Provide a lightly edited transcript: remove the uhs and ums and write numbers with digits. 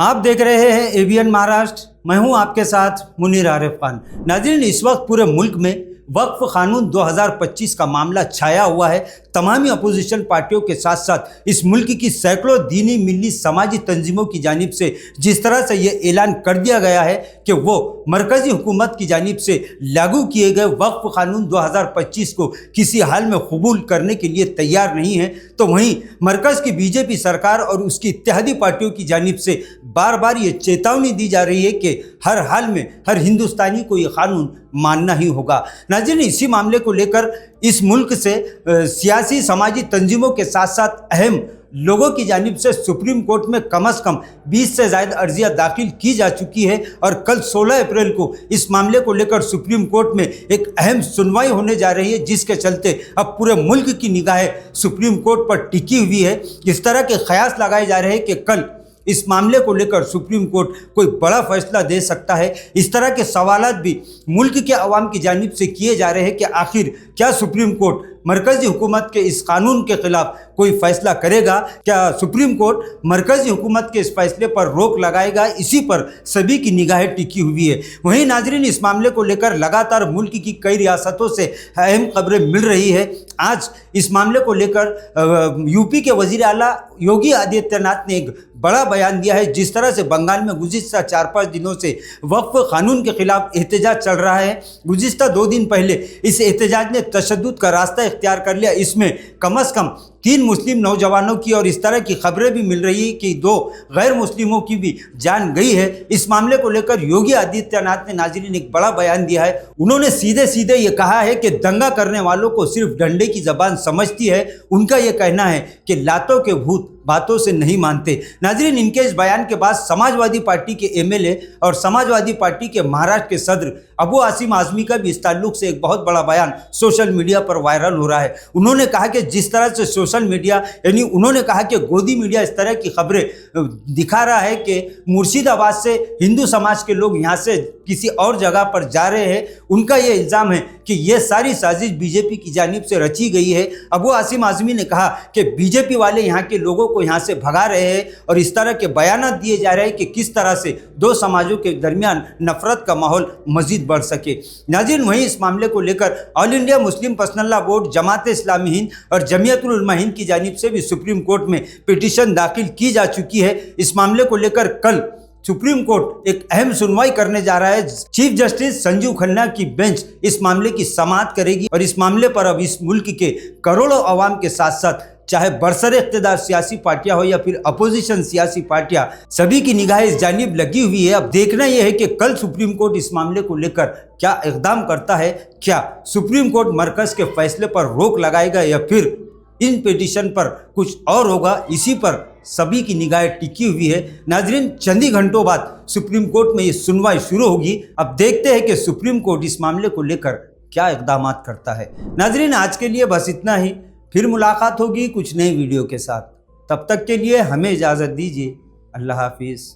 आप देख रहे हैं एबीएन महाराष्ट्र। मैं हूं आपके साथ मुनीर आरिफ खान। नाज़रीन, इस वक्त पूरे मुल्क में वक्फ कानून 2025 का मामला छाया हुआ है। तमामी अपोजिशन पार्टियों के साथ साथ इस मुल्क की सैकड़ों दीनी मिली समाजी तंजीमों की जानिब से जिस तरह से ये ऐलान कर दिया गया है कि वो मरकज़ी हुकूमत की जानिब से लागू किए गए वक्फ कानून 2025 को किसी हाल में कबूल करने के लिए तैयार नहीं है, तो वहीं मरकज़ की बीजेपी सरकार और उसकी इत्तेहादी पार्टियों की जानिब से बार बार ये चेतावनी दी जा रही है कि हर हाल में हर हिंदुस्तानी को ये कानून मानना ही होगा। नाज़रीन, इसी मामले को लेकर इस मुल्क से सियासी समाजी तंजीमों के साथ साथ अहम लोगों की जानिब से सुप्रीम कोर्ट में कम से कम 20 से ज़ायद अर्जियाँ दाखिल की जा चुकी है और कल 16 अप्रैल को इस मामले को लेकर सुप्रीम कोर्ट में एक अहम सुनवाई होने जा रही है, जिसके चलते अब पूरे मुल्क की निगाहें सुप्रीम कोर्ट पर टिकी हुई है। इस तरह के ख्यास लगाए जा रहे हैं कि कल इस मामले को लेकर सुप्रीम कोर्ट कोई बड़ा फैसला दे सकता है। इस तरह के सवालात भी मुल्क के अवाम की जानिब से किए जा रहे हैं कि आखिर क्या सुप्रीम कोर्ट मरकज़ी हुकूमत के इस कानून के खिलाफ कोई फैसला करेगा, क्या सुप्रीम कोर्ट मरकज़ी हुकूमत के इस फैसले पर रोक लगाएगा। इसी पर सभी की निगाहें टिकी हुई है। वहीं नाजरीन, इस मामले को लेकर लगातार मुल्क की कई रियासतों से अहम खबरें मिल रही है। आज इस मामले को लेकर यूपी के वज़ीर आला योगी आदित्यनाथ ने एक बड़ा बयान दिया है। जिस तरह से बंगाल में गुज़िश्ता 4-5 दिनों से वक्फ कानून के खिलाफ एहतजाज चल रहा है, गुज़िश्ता 2 दिन पहले इस एहतजाज ने तशद्दुद का रास्ता इख्तियार कर लिया। इसमें कम से कम 3 मुस्लिम नौजवानों की और इस तरह की खबरें भी मिल रही है कि 2 गैर मुस्लिमों की भी जान गई है। इस मामले को लेकर योगी आदित्यनाथ ने नाज़रीन एक बड़ा बयान दिया है। उन्होंने सीधे सीधे ये कहा है कि दंगा करने वालों को सिर्फ डंडे की ज़बान समझती है। उनका ये कहना है कि लातों के भूत बातों से नहीं मानते। नाज़रीन, इनके इस बयान के बाद समाजवादी पार्टी के एमएलए और समाजवादी पार्टी के महाराष्ट्र के सदर अबू आसिम आज़मी का भी इस ताल्लुक से एक बहुत बड़ा बयान सोशल मीडिया पर वायरल हो रहा है। उन्होंने कहा कि जिस तरह से सोशल मीडिया यानी उन्होंने कहा कि गोदी मीडिया इस तरह की खबरें दिखा रहा है कि मुर्शिदाबाद से हिंदू समाज के लोग यहाँ से किसी और जगह पर जा रहे हैं। उनका ये इल्ज़ाम है कि ये सारी साजिश बीजेपी की जानिब से रची गई है। अबू आसिम आज़मी ने कहा कि बीजेपी वाले यहाँ के लोगों को यहाँ से भगा रहे हैं और इस तरह के बयान दिए जा रहे हैं कि किस तरह से 2 समाजों के दरमियान नफरत का माहौल मजीद बढ़ सके। नाज़रीन, वहीं इस मामले को लेकर all India Muslim personal law board, Jamaat-e-Islami Hind और जमीयतुल उलमा हिंद की जानिब से भी सुप्रीम कोर्ट में पिटीशन दाखिल की जा चुकी है। इस मामले को लेकर कल सुप्रीम कोर्ट एक अहम सुनवाई करने जा रहा है। चीफ जस्टिस संजीव खन्ना की बेंच इस मामले की समाअत करेगी और इस मामले पर अब इस मुल्क के करोड़ों अवाम के साथ साथ चाहे बरसरे इख्तिदार सियासी पार्टियां हो या फिर अपोजिशन सियासी पार्टियां, सभी की निगाहें इस जानिब लगी हुई है। अब देखना यह है कि कल सुप्रीम कोर्ट इस मामले को लेकर क्या इक़दाम करता है। क्या सुप्रीम कोर्ट मरकज़ के फैसले पर रोक लगाएगा या फिर इन पिटीशन पर कुछ और होगा। इसी पर सभी की निगाहें टिकी हुई है। नाजरीन, चंद ही घंटों बाद सुप्रीम कोर्ट में ये सुनवाई शुरू होगी। अब देखते हैं कि सुप्रीम कोर्ट इस मामले को लेकर क्या इक़दाम करता है। नाजरीन, आज के लिए बस इतना ही। फिर मुलाकात होगी कुछ नई वीडियो के साथ। तब तक के लिए हमें इजाज़त दीजिए। अल्लाह हाफिज़।